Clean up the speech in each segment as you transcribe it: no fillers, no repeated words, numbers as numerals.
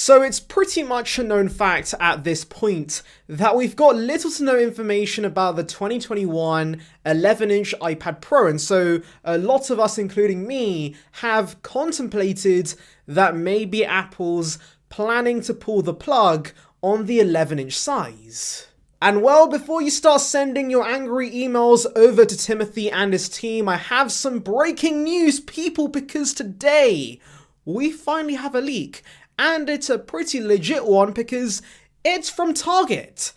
So it's pretty much a known fact at this point that we've got little to no information about the 2021 11-inch iPad Pro, and so a lot of us, including me, have contemplated that maybe Apple's planning to pull the plug on the 11-inch size. And well, before you start sending your angry emails over to Timothy and his team, I have some breaking news, people, because today we finally have a leak, and it's a pretty legit one because it's from Target.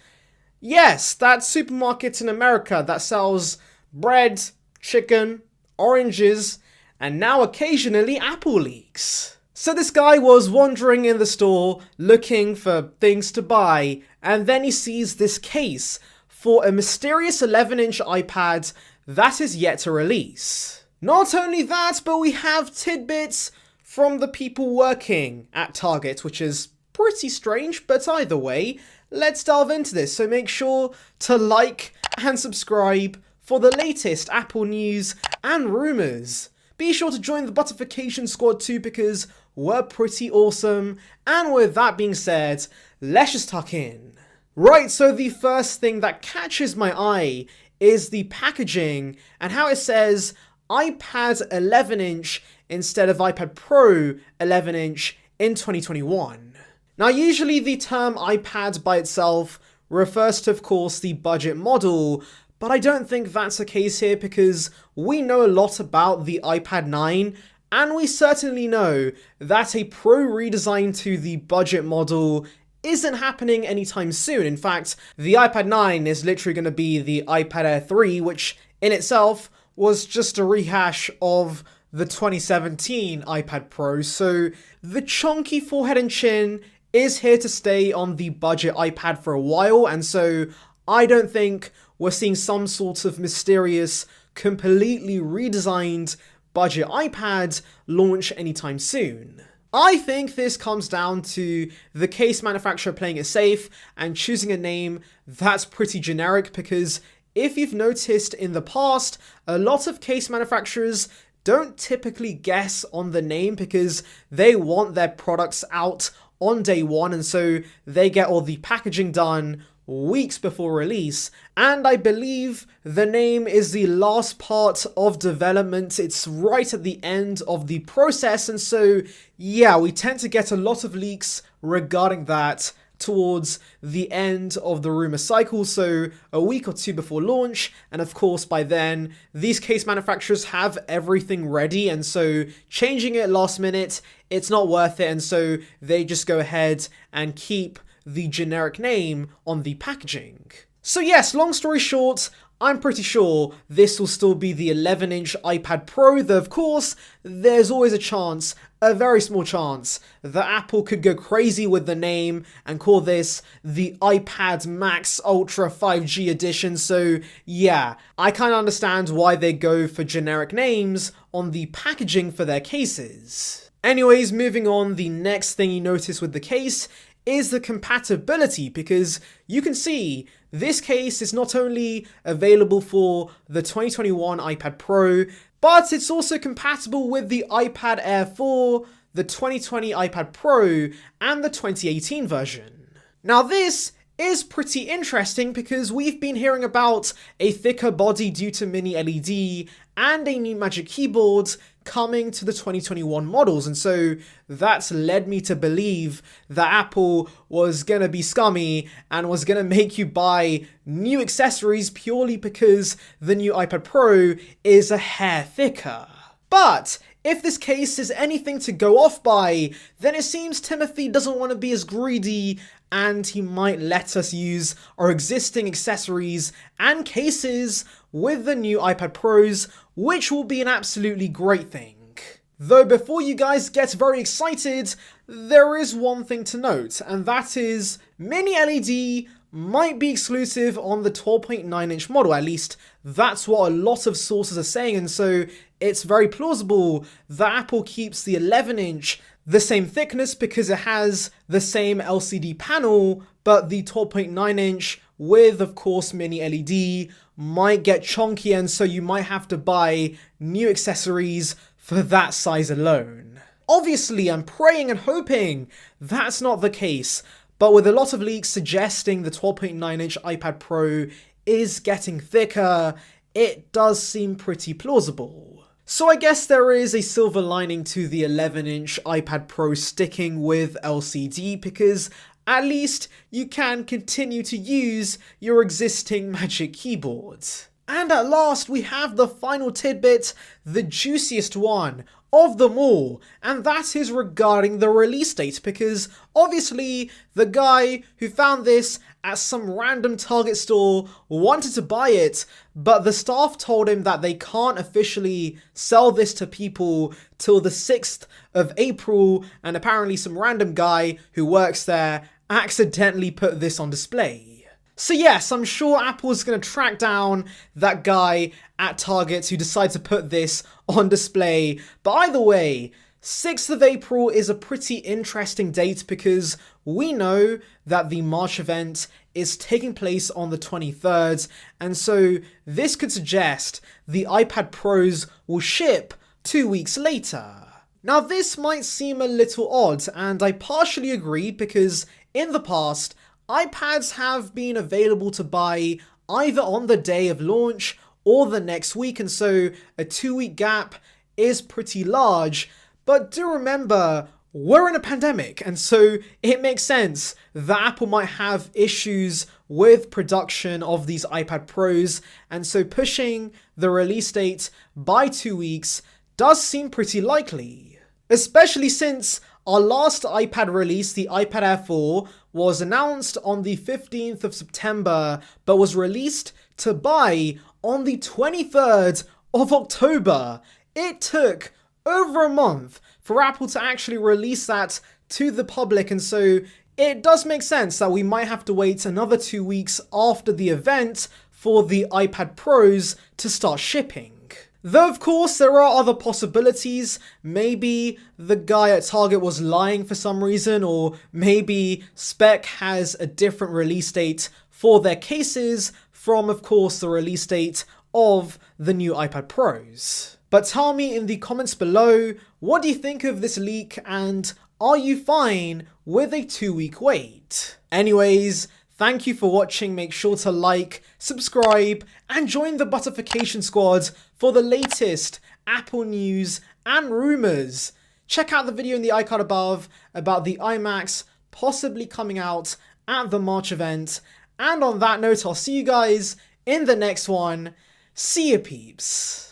Yes, that supermarket in America that sells bread, chicken, oranges, and now occasionally Apple leaks. So this guy was wandering in the store looking for things to buy, and then he sees this case for a mysterious 11-inch iPad that is yet to release. Not only that, but we have tidbits from the people working at Target, which is pretty strange, but either way, let's delve into this. So make sure to like and subscribe for the latest Apple news and rumors. Be sure to join the Buttification Squad too, because we're pretty awesome. And with that being said, let's just tuck in. Right, so the first thing that catches my eye is the packaging and how it says iPad 11-inch instead of iPad Pro 11-inch in 2021. Now, usually the term iPad by itself refers to, of course, the budget model, but I don't think that's the case here because we know a lot about the iPad 9, and we certainly know that a Pro redesign to the budget model isn't happening anytime soon. In fact, the iPad 9 is literally going to be the iPad Air 3, which in itself was just a rehash of the 2017 iPad Pro. So the chunky forehead and chin is here to stay on the budget iPad for a while, and so I don't think we're seeing some sort of mysterious, completely redesigned budget iPad launch anytime soon. I think this comes down to the case manufacturer playing it safe and choosing a name that's pretty generic, because if you've noticed in the past, a lot of case manufacturers don't typically guess on the name because they want their products out on day one, and so they get all the packaging done weeks before release, and I believe the name is the last part of development. It's right at the end of the process, and so yeah, we tend to get a lot of leaks regarding that towards the end of the rumor cycle, so a week or two before launch, and of course by then these case manufacturers have everything ready, and so changing it last minute, it's not worth it, and so they just go ahead and keep the generic name on the packaging. So yes, long story short, I'm pretty sure this will still be the 11-inch iPad Pro, though of course, there's always a chance, a very small chance, that Apple could go crazy with the name and call this the iPad Max Ultra 5G edition, so yeah, I kind of understand why they go for generic names on the packaging for their cases. Anyways, moving on, the next thing you notice with the case is the compatibility, because you can see this case is not only available for the 2021 iPad Pro, but it's also compatible with the iPad Air 4, the 2020 iPad Pro, and the 2018 version. Now this is pretty interesting because we've been hearing about a thicker body due to mini LED and a new Magic Keyboard coming to the 2021 models, and so that's led me to believe that Apple was gonna be scummy and was gonna make you buy new accessories purely because the new iPad Pro is a hair thicker. But if this case is anything to go off by, then it seems Timothy doesn't want to be as greedy, and he might let us use our existing accessories and cases with the new iPad Pros, which will be an absolutely great thing. Though before you guys get very excited, there is one thing to note, and that is mini LED might be exclusive on the 12.9-inch model. At least that's what a lot of sources are saying, and so it's very plausible that Apple keeps the 11-inch the same thickness because it has the same LCD panel, but the 12.9-inch with, of course, mini LED might get chunky, and so you might have to buy new accessories for that size alone. Obviously, I'm praying and hoping that's not the case, but with a lot of leaks suggesting the 12.9-inch iPad Pro is getting thicker, it does seem pretty plausible. So I guess there is a silver lining to the 11-inch iPad Pro sticking with LCD, because at least you can continue to use your existing Magic Keyboard. And at last we have the final tidbit, the juiciest one of them all, and that is regarding the release date, because obviously the guy who found this at some random Target store wanted to buy it, but the staff told him that they can't officially sell this to people till the 6th of April, and apparently some random guy who works there accidentally put this on display. So yes, I'm sure Apple's going to track down that guy at Target who decided to put this on display. But either way, 6th of April is a pretty interesting date, because we know that the March event is taking place on the 23rd, and so this could suggest the iPad Pros will ship 2 weeks later. Now this might seem a little odd, and I partially agree, because in the past, iPads have been available to buy either on the day of launch or the next week, and so a 2-week gap is pretty large. But do remember, we're in a pandemic, and so it makes sense that Apple might have issues with production of these iPad Pros, and so pushing the release date by 2 weeks does seem pretty likely. Especially since our last iPad release, the iPad Air 4, was announced on the 15th of September, but was released to buy on the 23rd of October. It took over a month for Apple to actually release that to the public, and so it does make sense that we might have to wait another 2 weeks after the event for the iPad Pros to start shipping. Though of course there are other possibilities. Maybe the guy at Target was lying for some reason, or maybe Spec has a different release date for their cases from, of course, the release date of the new iPad Pros. But tell me in the comments below, what do you think of this leak, and are you fine with a 2-week wait? Anyways, thank you for watching. Make sure to like, subscribe, and join the Butterfication Squad for the latest Apple news and rumors. Check out the video in the icon above about the iMacs possibly coming out at the March event. And on that note, I'll see you guys in the next one. See ya, peeps.